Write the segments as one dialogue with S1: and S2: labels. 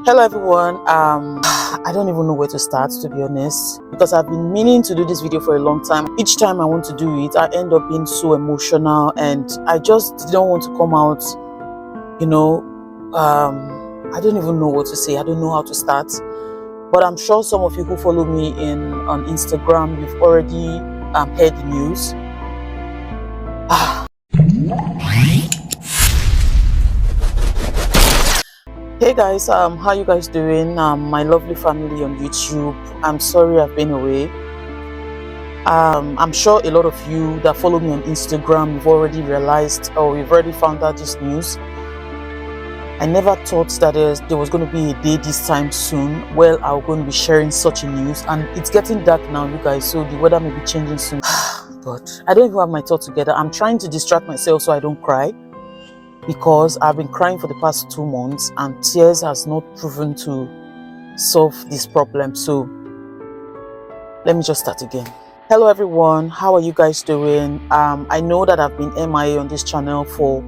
S1: Hello everyone. I don't even know where to start, to be honest, because I've been meaning to do this video for a long time. Each time I want to do it, I end up being so emotional, and I just don't want to come out, you know. I don't even know what to say. I don't know how to start, but I'm sure some of you who follow me on Instagram, you've already heard the news. Hey guys, how you guys doing? My lovely family on YouTube. I'm sorry I've been away. I'm sure a lot of you that follow me on Instagram, you've already realized, or you've already found out this news. I never thought that there was going to be a day this time soon where I'm going to be sharing such a news, and it's getting dark now, you guys, so the weather may be changing soon. But I don't even have my thoughts together. I'm trying to distract myself so I don't cry, because I've been crying for the past 2 months and tears has not proven to solve this problem. So let me just start again. Hello everyone, how are you guys doing? I know that I've been MIA on this channel for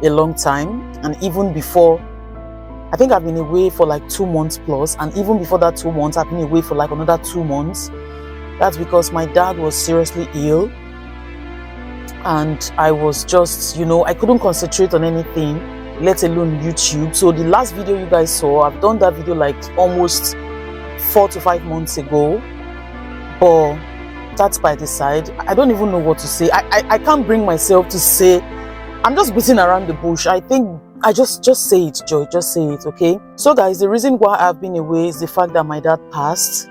S1: a long time, and even before, I think I've been away for like 2 months plus, and even before that 2 months I've been away for like another 2 months. That's because my dad was seriously ill, and I was just, I couldn't concentrate on anything, let alone YouTube. So the last video you guys saw, I've done that video like almost 4 to 5 months ago, but that's by the side. I don't even know what to say. I can't bring myself to say. I'm just beating around the bush. I think I just say it, Joy, just say it, okay? So guys, the reason why I've been away is the fact that my dad passed.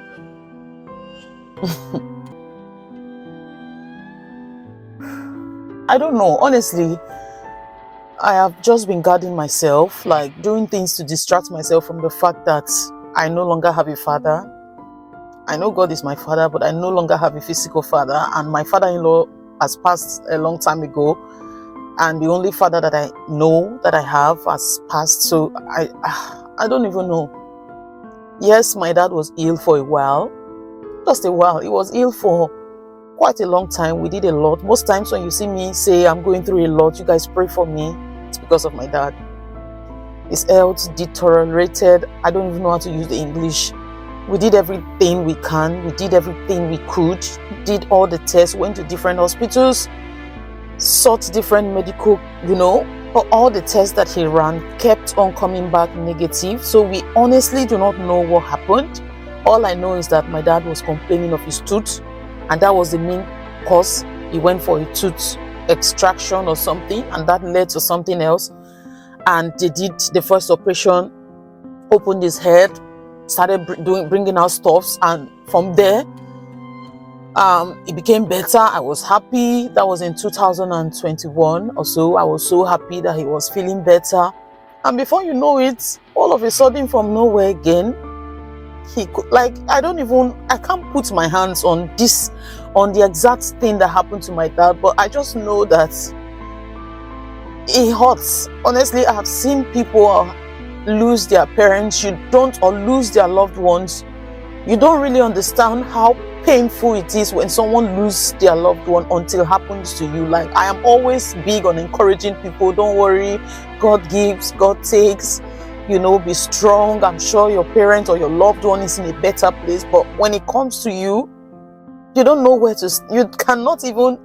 S1: I don't know, honestly. I have just been guarding myself, like doing things to distract myself from the fact that I no longer have a father. I know God is my father, but I no longer have a physical father, and my father-in-law has passed a long time ago, and the only father that I know that I have has passed. So I don't even know. Yes, my dad was ill for a while, just a while. He was ill for quite a long time. We did a lot. Most times when you see me say I'm going through a lot, you guys pray for me. It's because of my dad. His health deteriorated. I don't even know how to use the English. We did everything we can. We did everything we could. Did all the tests. Went to different hospitals. Sought different medical, but all the tests that he ran kept on coming back negative. So we honestly do not know what happened. All I know is that my dad was complaining of his tooth, and that was the main cause. He went for a tooth extraction or something, and that led to something else. And they did the first operation, opened his head, started bringing out stuffs, and from there, it became better. I was happy. That was in 2021 or so. I was so happy that he was feeling better, and before you know it, all of a sudden, from nowhere again, he could, like, I can't put my hands on the exact thing that happened to my dad, but I just know that it hurts. Honestly, I have seen people lose their parents, or lose their loved ones. You don't really understand how painful it is when someone loses their loved one until it happens to you. Like, I am always big on encouraging people, don't worry, God gives, God takes. Be strong. I'm sure your parent or your loved one is in a better place, but when it comes to you, you don't know where to. You cannot even.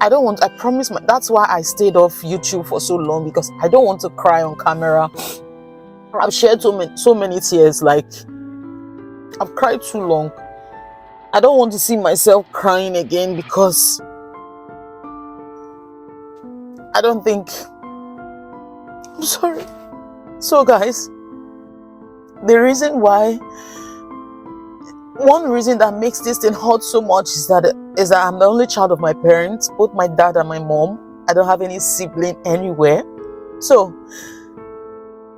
S1: I promise. That's why I stayed off YouTube for so long, because I don't want to cry on camera. I've shared so many tears. Like, I've cried too long. I don't want to see myself crying again, because I don't think. I'm sorry. So guys, one reason that makes this thing hurt so much is that I'm the only child of my parents, both my dad and my mom. I don't have any sibling anywhere. So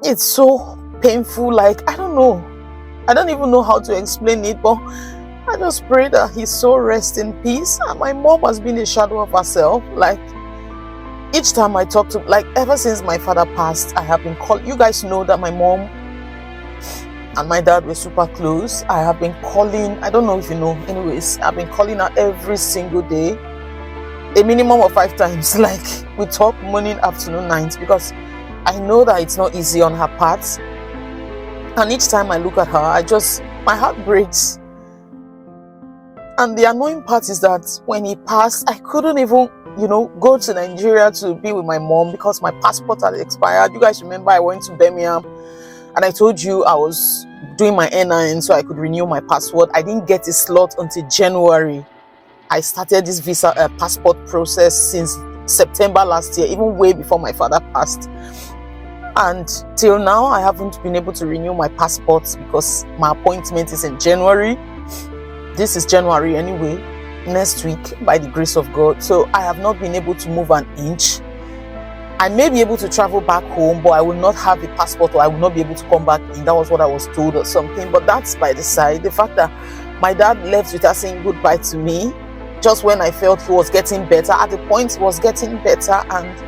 S1: it's so painful. Like, I don't know. I don't even know how to explain it, but I just pray that his soul rests in peace. And my mom has been a shadow of herself. Like, each time I talk to, like, ever since my father passed, I have been calling. You guys know that my mom and my dad were super close. I have been calling. I don't know if you know. Anyways, I've been calling her every single day, a minimum of 5 times. Like, we talk morning, afternoon, night, because I know that it's not easy on her part. And each time I look at her, my heart breaks. And the annoying part is that when he passed, I couldn't even, go to Nigeria to be with my mom because my passport had expired. You guys remember I went to Birmingham and I told you I was doing my NIN so I could renew my passport. I didn't get a slot until January. I started this passport process since September last year, even way before my father passed. And till now, I haven't been able to renew my passport because my appointment is in January. This is January anyway, next week, by the grace of God. So I have not been able to move an inch. I may be able to travel back home, but I will not have a passport, or I will not be able to come back in. That was what I was told or something. But that's by the side. The fact that my dad left without saying goodbye to me, just when I felt he was getting better, at the point he was getting better, and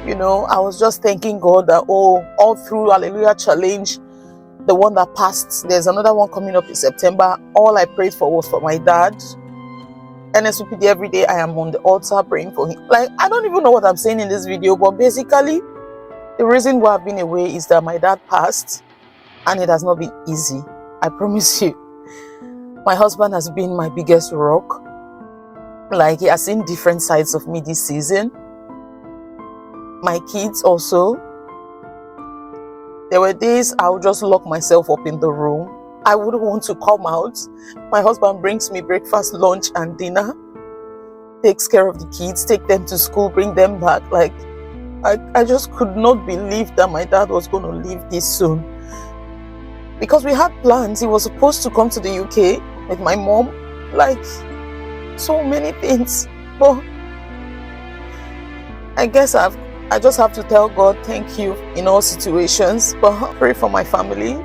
S1: I was just thanking God that all through Hallelujah Challenge, the one that passed, there's another one coming up in September. All I prayed for was for my dad. NSUPD every day I am on the altar praying for him. Like, I don't even know what I'm saying in this video, but basically the reason why I've been away is that my dad passed, and it has not been easy. I promise you. My husband has been my biggest rock. Like, he has seen different sides of me this season. My kids also. There were days I would just lock myself up in the room. I wouldn't want to come out. My husband brings me breakfast, lunch, and dinner. Takes care of the kids, take them to school, bring them back. Like, I just could not believe that my dad was going to leave this soon. Because we had plans. He was supposed to come to the UK with my mom. Like, so many things. But I guess I just have to tell God thank you in all situations. But pray for my family.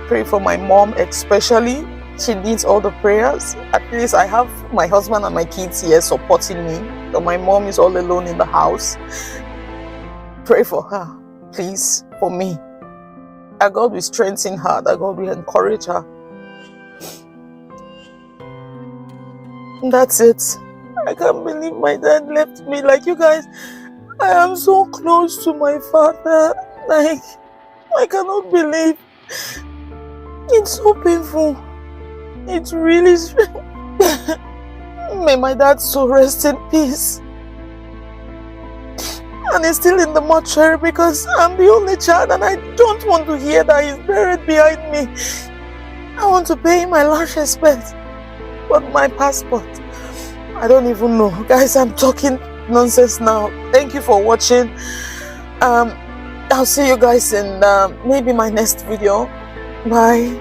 S1: Pray for my mom especially. She needs all the prayers. At least I have my husband and my kids here supporting me. But my mom is all alone in the house. Pray for her, please, for me. That God will strengthen her. That God will encourage her. That's it. I can't believe my dad left me. Like, you guys, I am so close to my father. Like, I cannot believe. It's so painful. It's really May my dad so rest in peace. And he's still in the mortuary because I'm the only child and I don't want to hear that he's buried behind me. I want to pay him my last respect. But my passport, I don't even know. Guys, I'm talking nonsense now. Thank you for watching. I'll see you guys in maybe my next video. Bye.